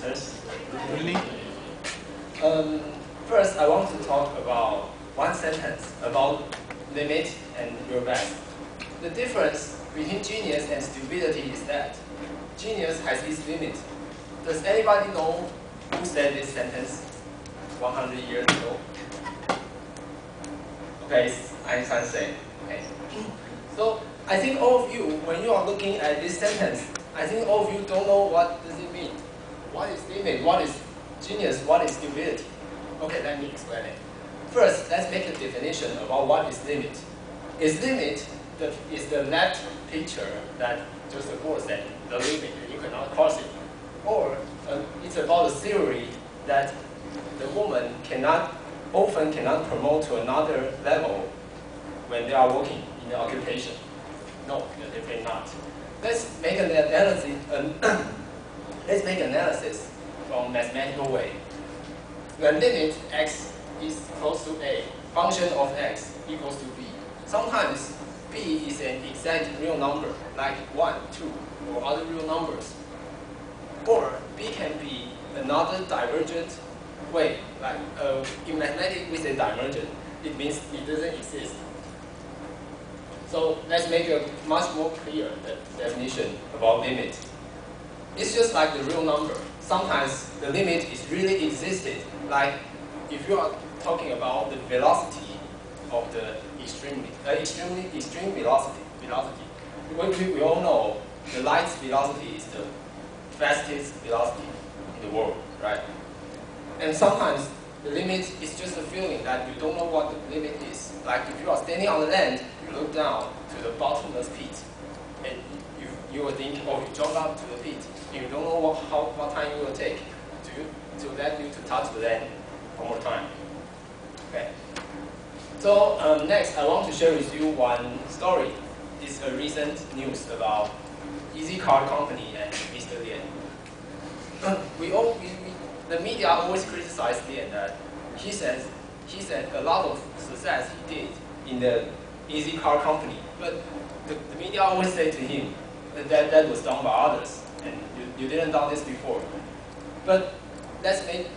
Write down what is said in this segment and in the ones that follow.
semesters. Really? First, I want to talk about one sentence about limit and your best. The difference between genius and stupidity is that genius has its limit. Does anybody know who said this sentence 100 years ago? Okay, it's Einstein said. Okay. So I think all of you, when you are looking at this sentence, I think all of you don't know what does it mean. What is limit? What is genius? What is stupidity? Okay, let me explain it. First, let's make a definition about what is limit. Is limit is the left picture that just the board said, the limit, you cannot cross it. Or it's about the theory that the woman often cannot promote to another level when they are working in the occupation. No, definitely not. Let's make an analysis. Let's make analysis from mathematical way. When limit x is close to a, function of x equals to b. Sometimes b is an exact real number, like 1, 2, or other real numbers. Or b can be another divergent way, like in mathematics we say divergent. It means it doesn't exist. So let's make a much more clear definition about limit. It's just like the real number. Sometimes the limit is really existed. Like if you are talking about the velocity of the extreme velocity. We all know the light's velocity is the fastest velocity in the world, right? And sometimes the limit is just a feeling that you don't know what the limit is. Like if you are standing on the land, you look down to the bottomless pit, and you will think, oh, you jump up to the pit, and you don't know what time it will take to let you to touch the land one more time. Okay. So next, I want to share with you one story. It's a recent news about Easy Car Company and Mr. Lian. The media always criticize Lian that he said a lot of success he did in the Easy Car Company, but the media always say to him that was done by others, and you didn't done this before. But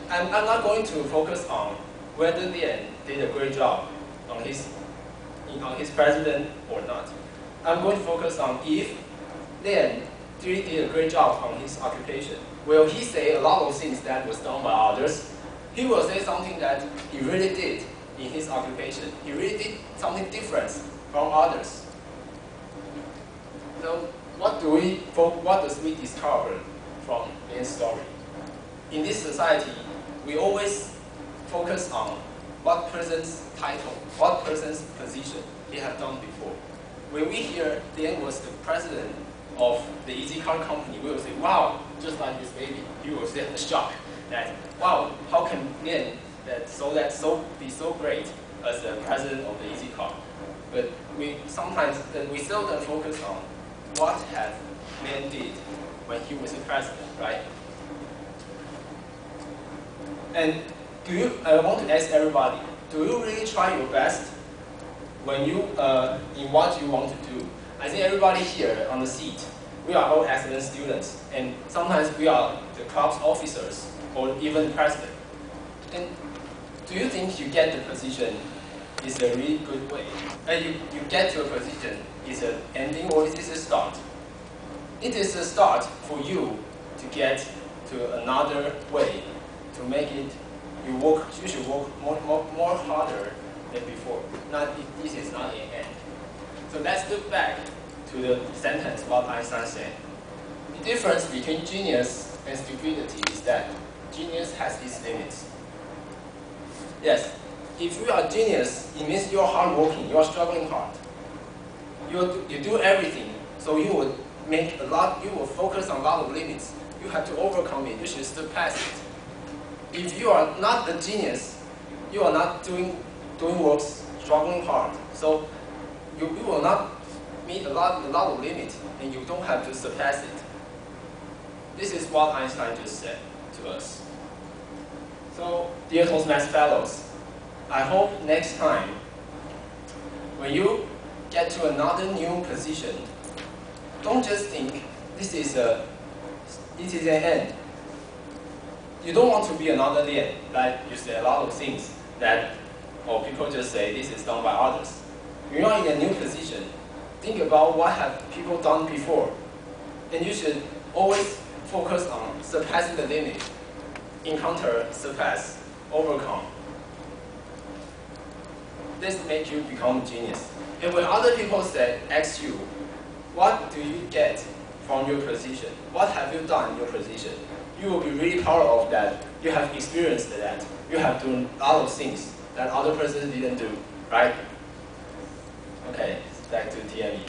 I'm not going to focus on whether Lian did a great job on his president or not. I'm going to focus on if Lian really did a great job on his occupation. Will he say a lot of things that was done by others? He will say something that he really did in his occupation. He really did something different from others. So what does we discover from Lian's story? In this society, we always focus on what person's title, what person's position he had done before. When we hear Lian was the president of the Easy Car Company, we will say, wow, just like this baby. You will say a shock that, wow, how can Lian be so great as the president of the Easy Car? But we seldom focus on what have Lian did when he was the president, right? And I want to ask everybody, do you really try your best when you in what you want to do? I think everybody here on the seat, we are all excellent students, and sometimes we are the club's officers or even the president. And do you think you get the position is a really good way? And you get to a position is an ending or is this a start? It is a start for you to get to another way, to make it. You should work more harder than before. This is not an end. So let's look back to the sentence what Einstein said. The difference between genius and stupidity is that genius has its limits. Yes, if you are genius, it means you are hardworking, you are struggling hard. You do everything, so you will focus on a lot of limits. You have to overcome it, you should surpass it. If you are not a genius, you are not doing works, struggling hard. So you will not meet a lot of limits, and you don't have to surpass it. This is what Einstein just said to us. So, dear Toastmasters fellows, I hope next time, when you get to another new position, don't just think this is an end. you don't want to be another Lian. Like you say a lot of things that, or people just say this is done by others. You're not in a new position. Think about what have people done before. And you should always focus on surpassing the limit. Encounter, surpass, overcome. This makes you become a genius. And when other people ask you, what do you get from your position? What have you done in your position? You will be really proud of that. You have experienced that. You have done a lot of things that other person didn't do, right? Okay, back to TME.